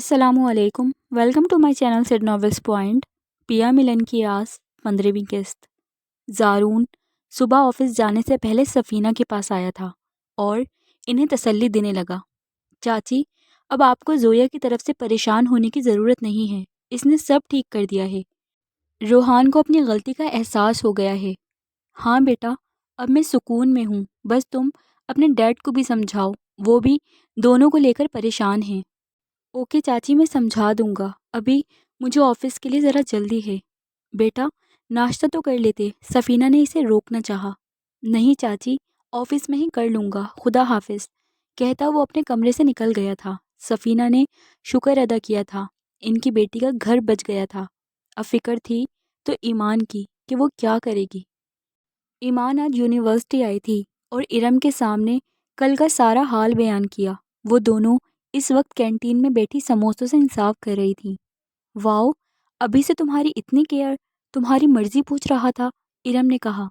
السلام علیکم، welcome to my channel sad novels point. Piya Milan کی آس 15ویں قسط۔ زارون صبح آفس جانے سے پہلے سفینہ کے پاس آیا تھا اور انہیں تسلی دینے لگا۔ چاچی، اب آپ کو زویا کی طرف سے پریشان ہونے کی ضرورت نہیں ہے، اس نے سب ٹھیک کر دیا ہے۔ روحان کو اپنی غلطی کا احساس ہو گیا ہے۔ ہاں بیٹا، اب میں سکون میں ہوں، بس تم اپنے ڈیڈ کو بھی سمجھاؤ، وہ بھی دونوں کو لے کر پریشان ہیں۔ اوکے چاچی، میں سمجھا دوں گا، ابھی مجھے آفس کے لیے ذرا جلدی ہے۔ بیٹا ناشتہ تو کر لیتے، سفینہ نے اسے روکنا چاہا۔ نہیں چاچی، آفس میں ہی کر لوں گا، خدا حافظ، کہتا وہ اپنے کمرے سے نکل گیا تھا۔ سفینہ نے شکر ادا کیا تھا، ان کی بیٹی کا گھر بچ گیا تھا۔ اب فکر تھی تو ایمان کی کہ وہ کیا کرے گی۔ ایمان آج یونیورسٹی آئی تھی اور ارم کے سامنے کل کا سارا حال بیان کیا۔ وہ دونوں اس وقت کینٹین میں بیٹھی سموسوں سے انصاف کر رہی تھیں۔ واؤ، ابھی سے تمہاری اتنی کیئر، تمہاری مرضی پوچھ رہا تھا، ارم نے کہا۔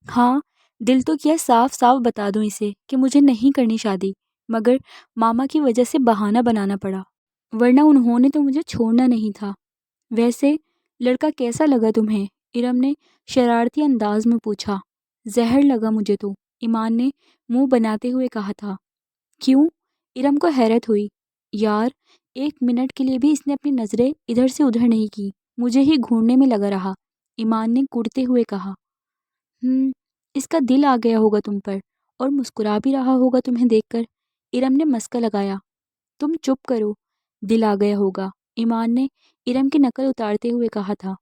ہاں، دل تو کیا صاف صاف بتا دوں اسے کہ مجھے نہیں کرنی شادی، مگر ماما کی وجہ سے بہانہ بنانا پڑا، ورنہ انہوں نے تو مجھے چھوڑنا نہیں تھا۔ ویسے لڑکا کیسا لگا تمہیں؟ ارم نے شرارتی انداز میں پوچھا۔ زہر لگا مجھے تو، ایمان نے منہ بناتے ہوئے کہا تھا۔ کیوں؟ ارم کو حیرت ہوئی۔ یار، 1 منٹ کے لیے بھی اس نے اپنی نظریں ادھر سے ادھر نہیں کی، مجھے ہی گھورنے میں لگا رہا، ایمان نے کڑتے ہوئے کہا۔ اس کا دل آ گیا ہوگا تم پر، اور مسکرا بھی رہا ہوگا تمہیں دیکھ کر، ارم نے مسکا لگایا۔ تم چپ کرو، دل آ گیا ہوگا، ایمان نے ارم کی نقل اتارتے ہوئے کہا تھا۔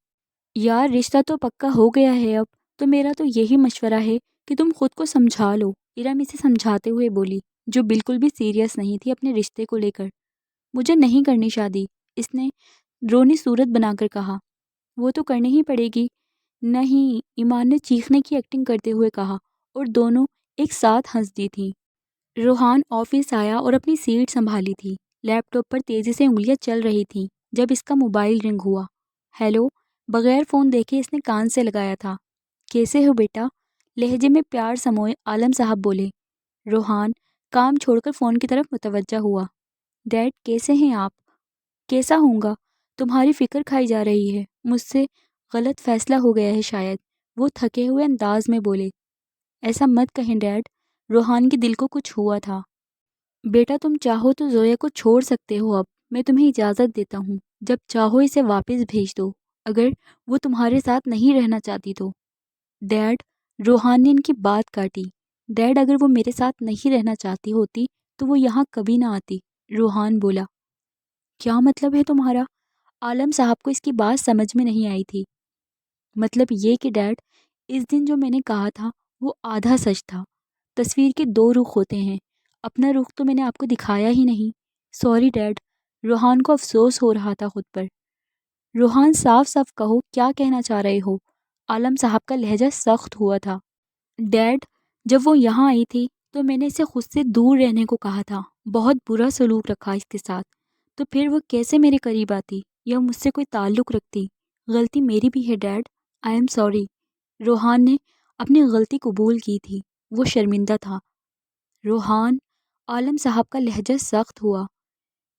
یار، رشتہ تو پکا ہو گیا ہے اب، تو میرا تو یہی مشورہ ہے کہ تم خود کو سمجھا لو، ارم اسے سمجھاتے ہوئے بولی، جو بالکل بھی سیریس نہیں تھی اپنے رشتے کو لے کر۔ مجھے نہیں کرنی شادی، اس نے رونی صورت بنا کر کہا۔ وہ تو کرنی ہی پڑے گی۔ نہیں، ایمان نے چیخنے کی ایکٹنگ کرتے ہوئے کہا، اور دونوں ایک ساتھ ہنس دی تھیں۔ روحان آفس آیا اور اپنی سیٹ سنبھالی تھی۔ لیپ ٹاپ پر تیزی سے انگلیاں چل رہی تھیں جب اس کا موبائل رنگ ہوا۔ ہیلو، بغیر فون دیکھے اس نے کان سے لگایا تھا۔ کیسے ہو بیٹا؟ لہجے میں پیار سموئے عالم صاحب بولے۔ روحان کام چھوڑ کر فون کی طرف متوجہ ہوا۔ ڈیڈ کیسے ہیں آپ؟ کیسا ہوں گا، تمہاری فکر کھائی جا رہی ہے، مجھ سے غلط فیصلہ ہو گیا ہے شاید، وہ تھکے ہوئے انداز میں بولے۔ ایسا مت کہیں ڈیڈ، روحان کے دل کو کچھ ہوا تھا۔ بیٹا تم چاہو تو زویا کو چھوڑ سکتے ہو، اب میں تمہیں اجازت دیتا ہوں، جب چاہو اسے واپس بھیج دو، اگر وہ تمہارے ساتھ نہیں رہنا چاہتی تو۔ ڈیڈ، روحان نے ان کی بات کاٹی۔ ڈیڈ، اگر وہ میرے ساتھ نہیں رہنا چاہتی ہوتی تو وہ یہاں کبھی نہ آتی، روحان بولا۔ کیا مطلب ہے تمہارا؟ عالم صاحب کو اس کی بات سمجھ میں نہیں آئی تھی۔ مطلب یہ کہ ڈیڈ، اس دن جو میں نے کہا تھا وہ آدھا سچ تھا۔ تصویر کے 2 رخ ہوتے ہیں، اپنا رخ تو میں نے آپ کو دکھایا ہی نہیں۔ سوری ڈیڈ، روحان کو افسوس ہو رہا تھا خود پر۔ روحان صاف صاف کہو، کیا کہنا چاہ رہے ہو؟ عالم صاحب کا لہجہ سخت ہوا تھا۔ ڈیڈ، جب وہ یہاں آئی تھی تو میں نے اسے خود سے دور رہنے کو کہا تھا، بہت برا سلوک رکھا اس کے ساتھ، تو پھر وہ کیسے میرے قریب آتی یا مجھ سے کوئی تعلق رکھتی؟ غلطی میری بھی ہے ڈیڈ، آئی ایم سوری۔ روحان نے اپنی غلطی قبول کی تھی، وہ شرمندہ تھا۔ روحان، عالم صاحب کا لہجہ سخت ہوا۔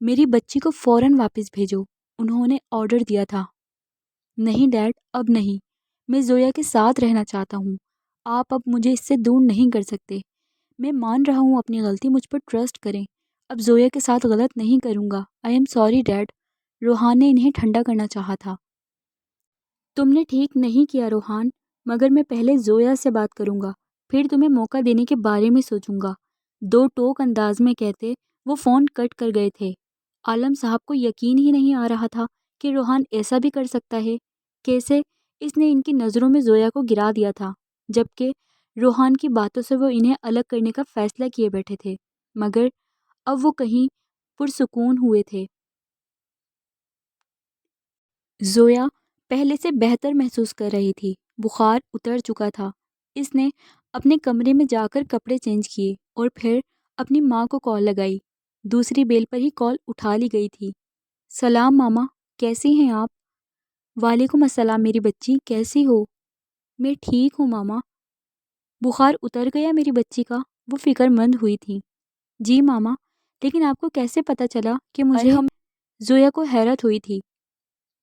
میری بچی کو فوراً واپس بھیجو، انہوں نے آرڈر دیا تھا۔ نہیں ڈیڈ، اب نہیں، میں زویا کے ساتھ رہنا چاہتا ہوں، آپ اب مجھے اس سے دور نہیں کر سکتے۔ میں مان رہا ہوں اپنی غلطی، مجھ پر ٹرسٹ کریں، اب زویا کے ساتھ غلط نہیں کروں گا، آئی ایم سوری ڈیڈ۔ روحان نے انہیں ٹھنڈا کرنا چاہا تھا۔ تم نے ٹھیک نہیں کیا روحان، مگر میں پہلے زویا سے بات کروں گا، پھر تمہیں موقع دینے کے بارے میں سوچوں گا، 2 ٹوک انداز میں کہتے وہ فون کٹ کر گئے تھے۔ عالم صاحب کو یقین ہی نہیں آ رہا تھا کہ روحان ایسا بھی کر سکتا ہے، کیسے اس نے ان کی نظروں میں زویا کو گرا دیا تھا، جبکہ روحان کی باتوں سے وہ انہیں الگ کرنے کا فیصلہ کیے بیٹھے تھے، مگر اب وہ کہیں پرسکون ہوئے تھے۔ زویا پہلے سے بہتر محسوس کر رہی تھی، بخار اتر چکا تھا۔ اس نے اپنے کمرے میں جا کر کپڑے چینج کیے اور پھر اپنی ماں کو کال لگائی۔ دوسری بیل پر ہی کال اٹھا لی گئی تھی۔ سلام ماما، کیسی ہیں آپ؟ وعلیکم السلام میری بچی، کیسی ہو؟ میں ٹھیک ہوں ماما۔ بخار اتر گیا میری بچی کا؟ وہ فکر مند ہوئی تھی۔ جی ماما، لیکن آپ کو کیسے پتہ چلا کہ مجھے زویا کو حیرت ہوئی تھی۔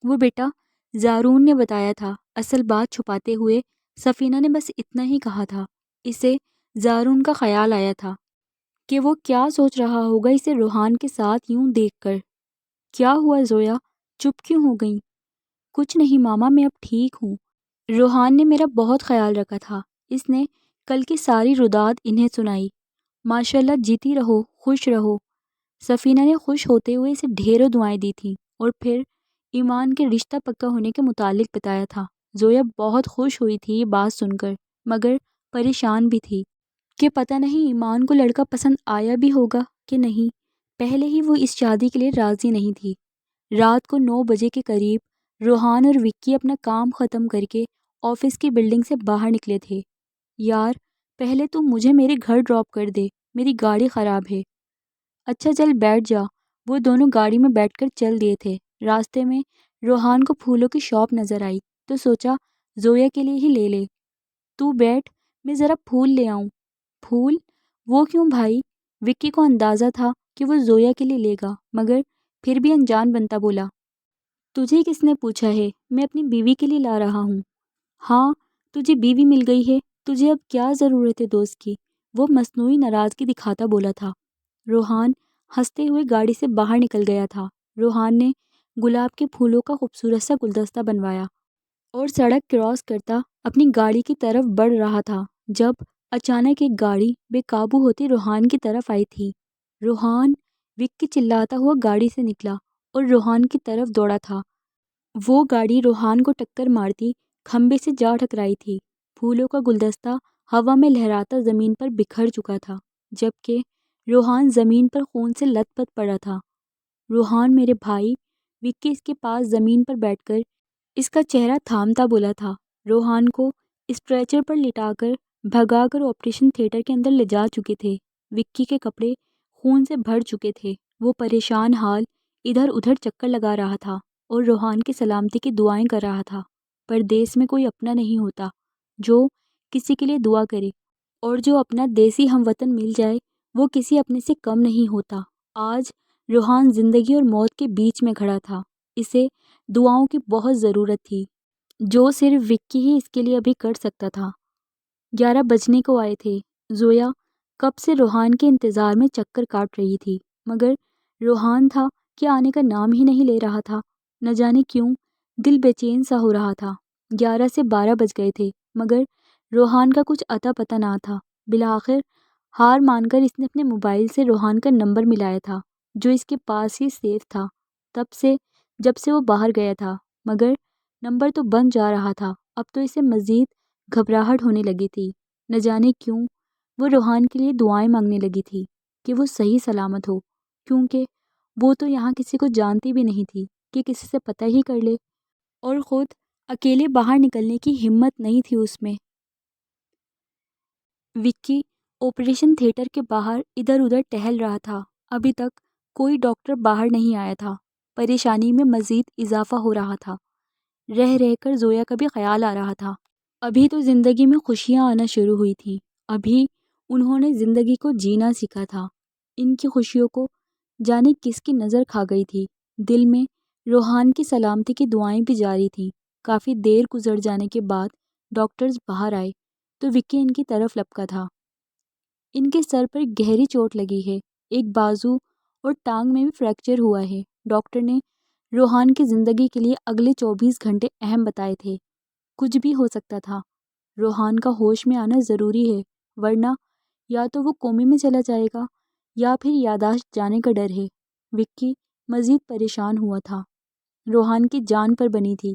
وہ بیٹا زارون نے بتایا تھا۔ اصل بات چھپاتے ہوئے سفینہ نے بس اتنا ہی کہا تھا۔ اسے زارون کا خیال آیا تھا کہ وہ کیا سوچ رہا ہوگا اسے روحان کے ساتھ یوں دیکھ کر۔ کیا ہوا زویا؟ چپ کیوں ہو گئیں؟ کچھ نہیں ماما، میں اب ٹھیک ہوں۔ روحان نے میرا بہت خیال رکھا تھا۔ اس نے کل کی ساری روداد انہیں سنائی۔ ماشاءاللہ، جیتی رہو، خوش رہو۔ سفینہ نے خوش ہوتے ہوئے اسے ڈھیروں دعائیں دی تھیں اور پھر ایمان کے رشتہ پکا ہونے کے متعلق بتایا تھا۔ زویا بہت خوش ہوئی تھی یہ بات سن کر، مگر پریشان بھی تھی کہ پتہ نہیں ایمان کو لڑکا پسند آیا بھی ہوگا کہ نہیں۔ پہلے ہی وہ اس شادی کے لیے راضی نہیں تھی۔ رات کو 9 بجے کے قریب روحان اور وکی اپنا کام ختم کر کے آفس کی بلڈنگ سے باہر نکلے تھے۔ یار، پہلے تو مجھے میرے گھر ڈراپ کر دے، میری گاڑی خراب ہے۔ اچھا چل بیٹھ جا۔ وہ دونوں گاڑی میں بیٹھ کر چل دیے تھے۔ راستے میں روحان کو پھولوں کی شاپ نظر آئی تو سوچا زویا کے لیے ہی لے لے۔ تو بیٹھ، میں ذرا پھول لے آؤں۔ پھول؟ وہ کیوں بھائی؟ وکی کو اندازہ تھا کہ وہ زویا کے لیے لے گا، مگر پھر بھی انجان بنتا بولا، تجھے کس نے پوچھا ہے؟ میں اپنی بیوی کے لیے لا رہا ہوں۔ ہاں، تجھے بیوی مل گئی ہے، تجھے اب کیا ضرورت ہے دوست کی؟ وہ مصنوعی ناراضگی دکھاتا بولا تھا۔ روحان ہنستے ہوئے گاڑی سے باہر نکل گیا تھا۔ روحان نے گلاب کے پھولوں کا خوبصورت سا گلدستہ بنوایا اور سڑک کراس کرتا اپنی گاڑی کی طرف بڑھ رہا تھا جب اچانک ایک گاڑی بے قابو ہوتی روحان کی طرف آئی تھی۔ روحان! وکی چلاتا ہوا گاڑی سے نکلا اور روحان کی طرف دوڑا تھا۔ وہ گاڑی روحان کو ٹکر مارتی کھمبے سے جا ٹکرائی تھی۔ پھولوں کا گلدستہ ہوا میں لہراتا زمین پر بکھر چکا تھا، جبکہ روحان زمین پر خون سے لت پت پڑا تھا۔ روحان میرے بھائی! وکی اس کے پاس زمین پر بیٹھ کر اس کا چہرہ تھامتا بولا تھا۔ روحان کو اسٹریچر پر لٹا کر بھگا کر آپریشن تھیٹر کے اندر لے جا چکے تھے۔ وکی کے کپڑے خون سے بھر چکے تھے۔ وہ پریشان حال ادھر ادھر چکر لگا رہا تھا اور روحان کی سلامتی کی دعائیں کر رہا تھا۔ پردیس میں کوئی اپنا نہیں ہوتا جو کسی کے لیے دعا کرے، اور جو اپنا دیسی ہم وطن مل جائے وہ کسی اپنے سے کم نہیں ہوتا۔ آج روحان زندگی اور موت کے بیچ میں کھڑا تھا۔ اسے دعاؤں کی بہت ضرورت تھی، جو صرف وکی ہی اس کے لیے ابھی کر سکتا تھا۔ 11 بجنے کو آئے تھے۔ زویا کب سے روحان کے انتظار میں چکر کاٹ رہی تھی، مگر روحان تھا کہ آنے کا نام ہی نہیں لے رہا تھا۔ نہ جانے کیوں دل بے چین سا ہو رہا تھا۔ 11 سے 12 بج گئے تھے، مگر روحان کا کچھ اتا پتہ نہ تھا۔ بالآخر ہار مان کر اس نے اپنے موبائل سے روحان کا نمبر ملایا تھا، جو اس کے پاس ہی سیو تھا جب سے وہ باہر گیا تھا، مگر نمبر تو بند جا رہا تھا۔ اب تو اسے مزید گھبراہٹ ہونے لگی تھی۔ نہ جانے کیوں وہ روحان کے لیے دعائیں مانگنے لگی تھی کہ وہ صحیح سلامت ہو، کیونکہ وہ تو یہاں کسی کو جانتی بھی نہیں تھی کہ کسی سے پتہ ہی کر لے، اور خود اکیلے باہر نکلنے کی ہمت نہیں تھی اس میں۔ وکی آپریشن تھیٹر کے باہر ادھر ادھر ٹہل رہا تھا۔ ابھی تک کوئی ڈاکٹر باہر نہیں آیا تھا۔ پریشانی میں مزید اضافہ ہو رہا تھا۔ رہ رہ کر زویا کا بھی خیال آ رہا تھا۔ ابھی تو زندگی میں خوشیاں آنا شروع ہوئی تھیں۔ ابھی انہوں نے زندگی کو جینا سیکھا تھا۔ ان کی خوشیوں کو جانے کس کی نظر کھا گئی تھی۔ دل میں روحان کی سلامتی کی دعائیں بھی جاری تھیں۔ کافی دیر گزر جانے کے بعد ڈاکٹرز باہر آئے تو وکی ان کی طرف لپکا تھا۔ ان کے سر پر گہری چوٹ لگی ہے، ایک بازو اور ٹانگ میں بھی فریکچر ہوا ہے۔ ڈاکٹر نے روحان کی زندگی کے لیے اگلے 24 گھنٹے اہم بتائے تھے۔ کچھ بھی ہو سکتا تھا۔ روحان کا ہوش میں آنا ضروری ہے، ورنہ یا تو وہ کومے میں چلا جائے گا یا پھر یادداشت جانے کا ڈر ہے۔ وکی مزید پریشان ہوا تھا۔ روحان کی جان پر بنی تھی۔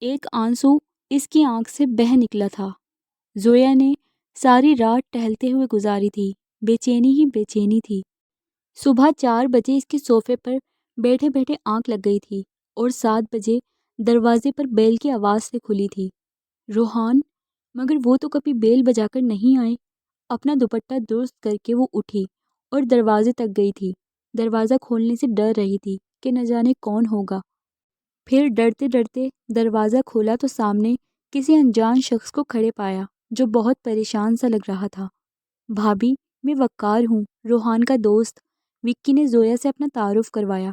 ایک آنسو اس کی آنکھ سے بہہ نکلا تھا۔ زویا نے ساری رات ٹہلتے ہوئے گزاری تھی۔ بے چینی ہی بے چینی تھی۔ صبح 4 بجے اس کے صوفے پر بیٹھے بیٹھے آنکھ لگ گئی تھی اور 7 بجے دروازے پر بیل کی آواز سے کھلی تھی۔ روحان! مگر وہ تو کبھی بیل بجا کر نہیں آئے۔ اپنا دوپٹہ درست کر کے وہ اٹھی اور دروازے تک گئی تھی۔ دروازہ کھولنے سے ڈر رہی تھی کہ نہ جانے کون ہوگا۔ پھر ڈرتے ڈرتے دروازہ کھولا تو سامنے کسی انجان شخص کو کھڑے پایا جو بہت پریشان سا لگ رہا تھا۔ بھابھی، میں وقار ہوں، روحان کا دوست۔ وکی نے زویا سے اپنا تعارف کروایا۔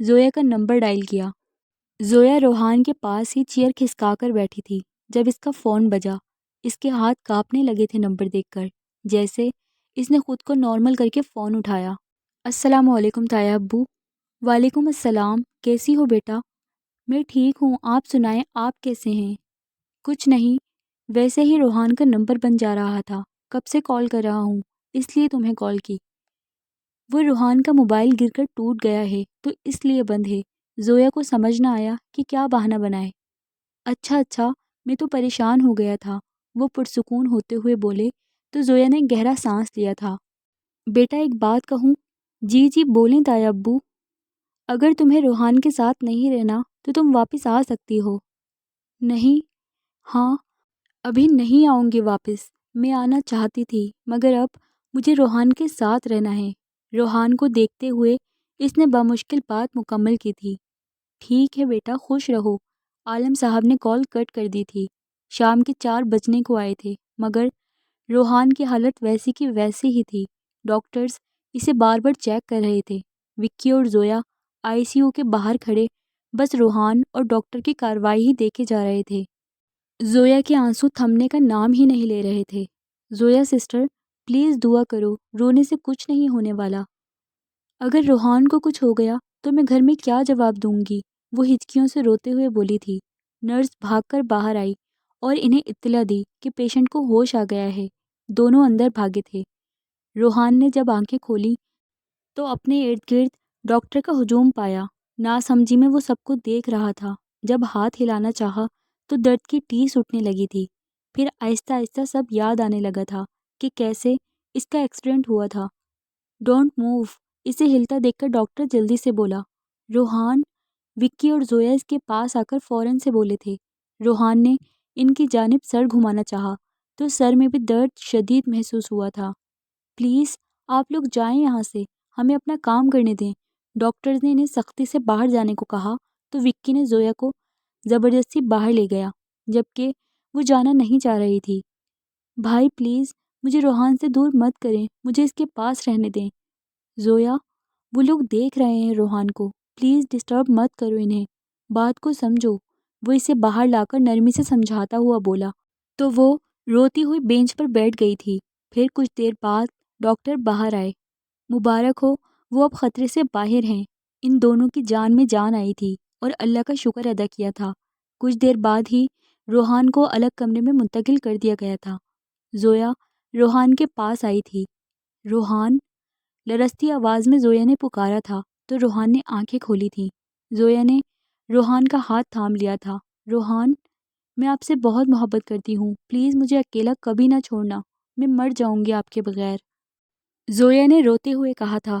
زویا کا نمبر ڈائل کیا۔ زویا روحان کے پاس ہی چیئر کھسکا کر بیٹھی تھی جب اس کا فون بجا۔ اس کے ہاتھ کانپنے لگے تھے نمبر دیکھ کر، جیسے اس نے خود کو نارمل کر کے فون اٹھایا۔ السلام علیکم تایا ابو۔ وعلیکم السلام، کیسی ہو بیٹا؟ میں ٹھیک ہوں، آپ سنائیں، آپ کیسے ہیں؟ کچھ نہیں، ویسے ہی روحان کا نمبر بن جا رہا تھا، کب سے کال کر رہا ہوں، اس لیے تمہیں کال کی۔ وہ روحان کا موبائل گر کر ٹوٹ گیا ہے تو اس لیے بند ہے۔ زویا کو سمجھ نہ آیا کہ کیا بہانہ بنائے۔ اچھا، میں تو پریشان ہو گیا تھا، وہ پرسکون ہوتے ہوئے بولے تو زویا نے گہرا سانس لیا تھا۔ بیٹا ایک بات کہوں؟ جی بولیں تایا ابو۔ اگر تمہیں روحان کے ساتھ نہیں رہنا تو تم واپس آ سکتی ہو۔ نہیں، ہاں، ابھی نہیں آؤں گی واپس، میں آنا چاہتی تھی مگر اب مجھے روحان کے ساتھ رہنا ہے۔ روحان کو دیکھتے ہوئے اس نے بامشکل بات مکمل کی تھی۔ ٹھیک ہے بیٹا، خوش رہو۔ عالم صاحب نے کال کٹ کر دی تھی۔ شام کے 4 بجنے کو آئے تھے مگر روحان کی حالت ویسی کی ویسی ہی تھی۔ ڈاکٹرز اسے بار بار چیک کر رہے تھے۔ وکی اور زویا ICU کے باہر کھڑے بس روحان اور ڈاکٹر کی کارروائی ہی دیکھے جا رہے تھے۔ زویا کے آنسو تھمنے کا نام ہی نہیں لے رہے تھے۔ زویا سسٹر، پلیز دعا کرو، رونے سے کچھ نہیں ہونے والا۔ اگر روحان کو کچھ ہو گیا تو میں گھر میں کیا جواب دوں گی؟ وہ ہچکیوں سے روتے ہوئے بولی تھی۔ نرس بھاگ کر باہر آئی اور انہیں اطلاع دی کہ پیشنٹ کو ہوش آ گیا ہے۔ دونوں اندر بھاگے تھے۔ روحان نے جب آنکھیں کھولی تو اپنے ارد گرد ڈاکٹر کا ہجوم پایا۔ ناسمجھی میں وہ سب کو دیکھ رہا تھا۔ جب ہاتھ ہلانا چاہا تو درد کی ٹیس اٹھنے لگی تھی۔ پھر آہستہ آہستہ سب یاد آنے لگا تھا کہ کیسے اس کا ایکسیڈنٹ ہوا تھا۔ ڈونٹ موو، اسے ہلتا دیکھ کر ڈاکٹر جلدی سے بولا۔ روحان، وکی اور زویا اس کے پاس آ کر فوراً سے بولے تھے۔ روحان نے ان کی جانب سر گھمانا چاہا تو سر میں بھی درد شدید محسوس ہوا تھا۔ پلیز آپ لوگ جائیں یہاں سے، ہمیں اپنا کام کرنے دیں۔ ڈاکٹرز نے انہیں سختی سے باہر جانے کو کہا تو وکی نے زویا کو زبردستی باہر لے گیا جبکہ وہ جانا نہیں چاہ رہی تھی۔ بھائی پلیز مجھے روحان سے دور مت کریں، مجھے اس کے پاس رہنے دیں۔ زویا، وہ لوگ دیکھ رہے ہیں روحان کو، پلیز ڈسٹرب مت کرو انہیں، بات کو سمجھو۔ وہ اسے باہر لا کر نرمی سے سمجھاتا ہوا بولا تو وہ روتی ہوئی بینچ پر بیٹھ گئی تھی۔ پھر کچھ دیر بعد ڈاکٹر باہر آئے۔ مبارک ہو، وہ اب خطرے سے باہر ہیں۔ ان دونوں کی جان میں جان آئی تھی اور اللہ کا شکر ادا کیا تھا۔ کچھ دیر بعد ہی روحان کو الگ کمرے میں منتقل کر دیا گیا تھا۔ زویا روحان کے پاس آئی تھی۔ روحان، لرزتی آواز میں زویا نے پکارا تھا تو روحان نے آنکھیں کھولی تھیں۔ زویا نے روحان کا ہاتھ تھام لیا تھا۔ روحان، میں آپ سے بہت محبت کرتی ہوں، پلیز مجھے اکیلا کبھی نہ چھوڑنا، میں مر جاؤں گی آپ کے بغیر۔ زویا نے روتے ہوئے کہا تھا۔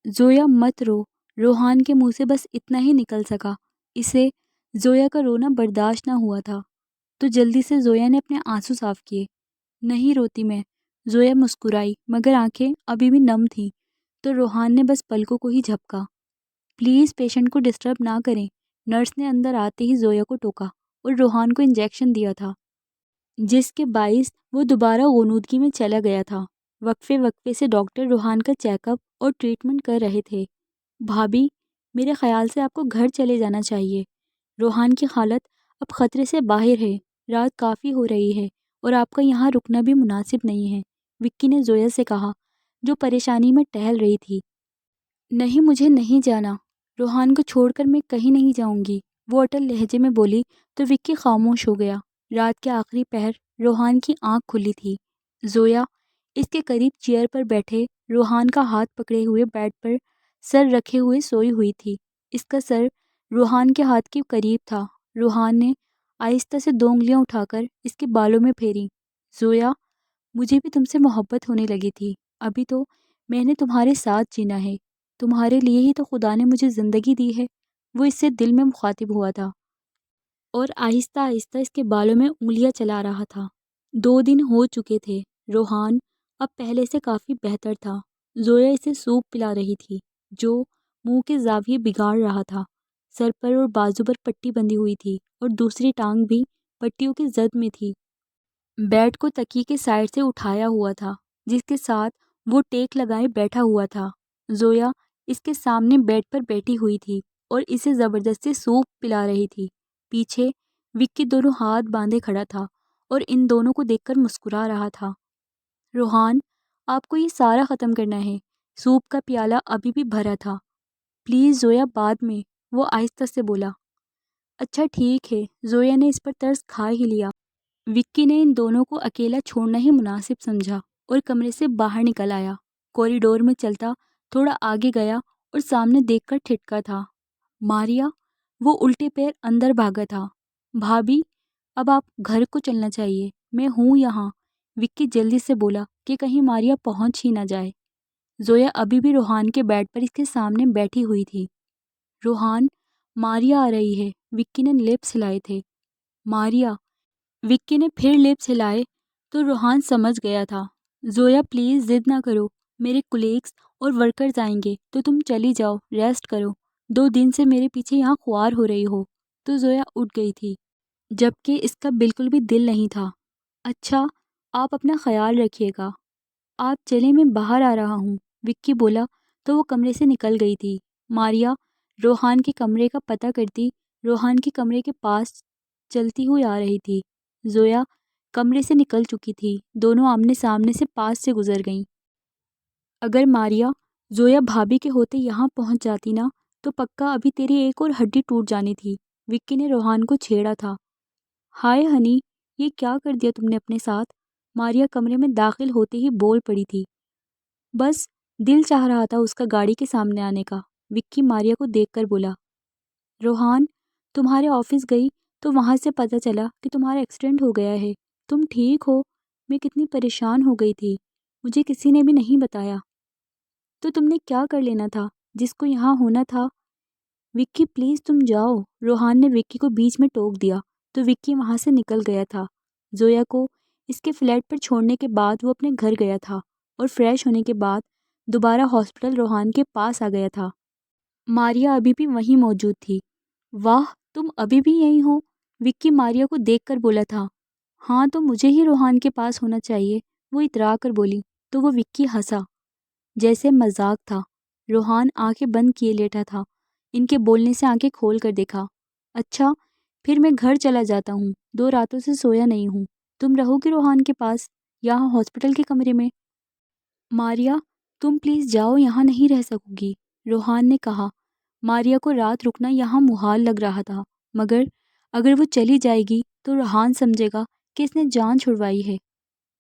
زویا مت رو، روحان کے منہ سے بس اتنا ہی نکل سکا۔ اسے زویا کا رونا برداشت نہ ہوا تھا تو جلدی سے زویا نے اپنے آنسو صاف کیے۔ نہیں روتی میں، زویا مسکرائی مگر آنکھیں ابھی بھی نم تھیں تو روحان نے بس پلکوں کو ہی جھپکا۔ پلیز پیشنٹ کو ڈسٹرب نہ کریں، نرس نے اندر آتے ہی زویا کو ٹوکا اور روحان کو انجیکشن دیا تھا جس کے باعث وہ دوبارہ غنودگی میں چلا گیا تھا۔ وقفے سے ڈاکٹر روحان کا چیک اپ اور ٹریٹمنٹ کر رہے تھے۔ بھابھی، میرے خیال سے آپ کو گھر چلے جانا چاہیے، روحان کی حالت اب خطرے سے باہر ہے، رات کافی ہو رہی ہے اور آپ کا یہاں رکنا بھی مناسب نہیں ہے، وکی نے زویا سے کہا جو پریشانی میں ٹہل رہی تھی۔ نہیں، مجھے نہیں جانا، روحان کو چھوڑ کر میں کہیں نہیں جاؤں گی، وہ اٹل لہجے میں بولی تو وکی خاموش ہو گیا۔ رات کے آخری پہر روحان کی آنکھ کھلی تھی۔ زویا اس کے قریب چیئر پر بیٹھے روحان کا ہاتھ پکڑے ہوئے بیڈ پر سر رکھے ہوئے سوئی ہوئی تھی۔ اس کا سر روحان کے ہاتھ کے قریب تھا۔ روحان نے آہستہ سے 2 انگلیاں اٹھا کر اس کے بالوں میں پھیری۔ زویا، مجھے بھی تم سے محبت ہونے لگی تھی، ابھی تو میں نے تمہارے ساتھ جینا ہے، تمہارے لیے ہی تو خدا نے مجھے زندگی دی ہے، وہ اس سے دل میں مخاطب ہوا تھا اور آہستہ آہستہ اس کے بالوں میں انگلیاں چلا رہا تھا۔ 2 دن ہو چکے تھے۔ روحان اب پہلے سے کافی بہتر تھا۔ زویا اسے سوپ پلا رہی تھی جو منہ کے زاویے بگاڑ رہا تھا۔ سر پر اور بازو پر پٹی بندھی ہوئی تھی اور دوسری ٹانگ بھی پٹیوں کی زد میں تھی۔ بیڈ کو تکیے کے سائڈ سے اٹھایا ہوا تھا جس کے ساتھ وہ ٹیک لگائے بیٹھا ہوا تھا۔ زویا اس کے سامنے بیڈ پر بیٹھی ہوئی تھی اور اسے زبردستی سوپ پلا رہی تھی۔ پیچھے وکی دونوں ہاتھ باندھے کھڑا تھا اور ان دونوں کو دیکھ کر مسکرا رہا تھا۔ روحان، آپ کو یہ سارا ختم کرنا ہے۔ سوپ کا پیالہ ابھی بھی بھرا تھا۔ پلیز زویا، بعد میں، وہ آہستہ سے بولا۔ اچھا ٹھیک ہے، زویا نے اس پر ترس کھا ہی لیا۔ وکی نے ان دونوں کو اکیلا چھوڑنا ہی مناسب سمجھا اور کمرے سے باہر نکل آیا۔ کوریڈور میں چلتا تھوڑا آگے گیا اور سامنے دیکھ کر ٹھٹکا تھا۔ ماریا! وہ الٹے پیر اندر بھاگا تھا۔ بھابھی، اب آپ گھر کو چلنا چاہیے، میں ہوں یہاں، وکی جلدی سے بولا کہ کہیں ماریا پہنچ ہی نہ جائے۔ زویا ابھی بھی روحان کے بیڈ پر اس کے سامنے بیٹھی ہوئی تھی۔ روحان، ماریا آ رہی ہے، وکی نے لپس ہلائے تھے۔ ماریا! وکی نے پھر لپس ہلائے تو روحان سمجھ گیا تھا۔ زویا پلیز ضد نہ کرو، میرے کولیگز اور ورکرز آئیں گے تو تم چلی جاؤ، ریسٹ کرو۔ 2 دن سے میرے پیچھے یہاں خوار ہو رہی ہو۔ تو زویا اٹھ گئی تھی، جبکہ اس کا بالکل بھی دل نہیں تھا۔ اچھا، آپ اپنا خیال رکھیے گا۔ آپ چلیں، میں باہر آ رہا ہوں، وکی بولا تو وہ کمرے سے نکل گئی تھی۔ ماریا روحان کے کمرے کا پتہ کرتی روحان کے کمرے کے پاس چلتی ہوئی آ رہی تھی۔ زویا کمرے سے نکل چکی تھی۔ دونوں آمنے سامنے سے پاس سے گزر گئیں۔ اگر ماریا زویا بھابھی کے ہوتے یہاں پہنچ جاتی نا تو پکا ابھی تیری ایک اور ہڈی ٹوٹ جانی تھی، وکی نے روحان کو چھیڑا تھا۔ ہائے ہنی، یہ کیا کر دیا تم نے اپنے ساتھ؟ ماریا کمرے میں داخل ہوتے ہی بول پڑی تھی۔ بس دل چاہ رہا تھا اس کا گاڑی کے سامنے آنے کا، وکی ماریا کو دیکھ کر بولا۔ روحان، تمہارے آفس گئی تو وہاں سے پتہ چلا کہ تمہارا ایکسیڈنٹ ہو گیا ہے۔ تم ٹھیک ہو؟ میں کتنی پریشان ہو گئی تھی، مجھے کسی نے بھی نہیں بتایا۔ تو تم نے کیا کر لینا تھا جس کو یہاں ہونا تھا؟ وکی پلیز تم جاؤ، روحان نے وکی کو بیچ میں ٹوک دیا تو وکی وہاں سے نکل گیا تھا۔ زویا کو اس کے فلیٹ پر چھوڑنے کے بعد وہ اپنے گھر گیا تھا اور فریش ہونے کے بعد دوبارہ ہاسپٹل روحان کے پاس آ گیا تھا۔ ماریا ابھی بھی وہیں موجود تھی۔ واہ، تم ابھی بھی یہیں ہو، وکی ماریا کو دیکھ کر بولا تھا۔ ہاں تو مجھے ہی روحان کے پاس ہونا چاہیے، وہ اترا کر بولی تو وہ وکی ہنسا جیسے مذاق تھا۔ روحان آنکھیں بند کیے لیٹا تھا۔ ان کے بولنے سے آنکھیں کھول کر دیکھا۔ اچھا، پھر میں گھر چلا جاتا ہوں، 2 راتوں سے سویا نہیں ہوں۔ تم رہو گی روحان کے پاس یہاں ہاسپٹل کے کمرے میں؟ ماریا تم پلیز جاؤ، یہاں نہیں رہ سکو گی، روحان نے کہا۔ ماریا کو رات رکنا یہاں محال لگ رہا تھا، مگر اگر وہ چلی جائے گی تو روحان سمجھے گا کہ اس نے جان چھڑوائی ہے۔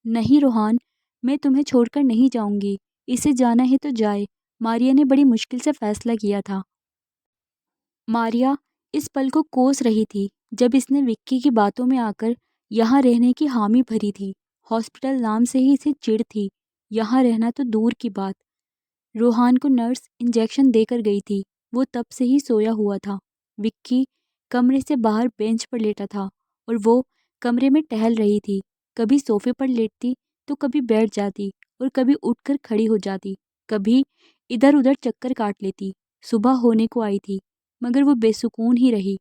نہیں روحان، میں تمہیں چھوڑ کر نہیں جاؤں گی، اسے جانا ہے تو جائے، ماریا نے بڑی مشکل سے فیصلہ کیا تھا۔ ماریا اس پل کو کوس رہی تھی جب اس نے وکی کی باتوں میں آ کر یہاں رہنے کی حامی بھری تھی۔ ہاسپٹل نام سے ہی اسے چڑ تھی، یہاں رہنا تو دور کی بات۔ روحان کو نرس انجیکشن دے کر گئی تھی، وہ تب سے ہی سویا ہوا تھا۔ وکی کمرے سے باہر بینچ پر لیٹا تھا اور وہ کمرے میں ٹہل رہی تھی، کبھی صوفے پر لیٹتی تو کبھی بیٹھ جاتی اور کبھی اٹھ کر کھڑی ہو جاتی، کبھی ادھر ادھر چکر کاٹ لیتی۔ صبح ہونے کو آئی تھی مگر وہ بے سکون ہی رہی۔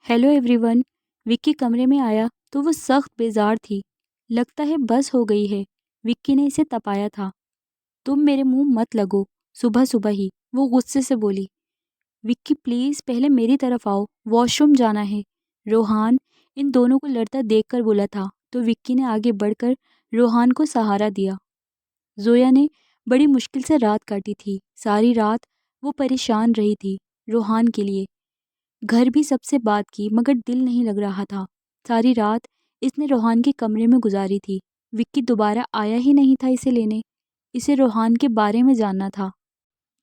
ہیلو ایوری ون، وکی کمرے میں آیا تو وہ سخت بیزار تھی۔ لگتا ہے بس ہو گئی ہے، وکی نے اسے تپایا تھا۔ تم میرے منہ مت لگو، صبح صبح ہی، وہ غصے سے بولی۔ وکی پلیز پہلے میری طرف آؤ، واش روم جانا ہے، روحان ان دونوں کو لڑتا دیکھ کر بولا تھا تو وکی نے آگے بڑھ کر روحان کو سہارا دیا۔ زویا نے بڑی مشکل سے رات کاٹی تھی، ساری رات وہ پریشان رہی تھی روحان کے لیے۔ گھر بھی سب سے بات کی مگر دل نہیں لگ رہا تھا۔ ساری رات اس نے روحان کے کمرے میں گزاری تھی۔ وکی دوبارہ آیا ہی نہیں تھا اسے لینے، اسے روحان کے بارے میں جاننا تھا۔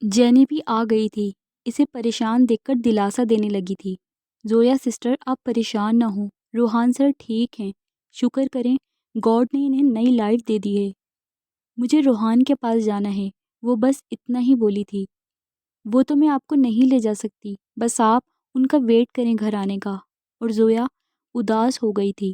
جینی بھی آ گئی تھی، اسے پریشان دیکھ کر دلاسا دینے لگی تھی۔ زویا سسٹر آپ پریشان نہ ہوں، روحان سر ٹھیک ہیں، شکر کریں گاڈ نے انہیں نئی لائف دے دی ہے۔ مجھے روحان کے پاس جانا ہے، وہ بس اتنا ہی بولی تھی۔ وہ تو میں آپ کو نہیں لے جا سکتی، بس آپ ان کا ویٹ کریں گھر آنے کا۔ اور زویا اداس ہو گئی تھی۔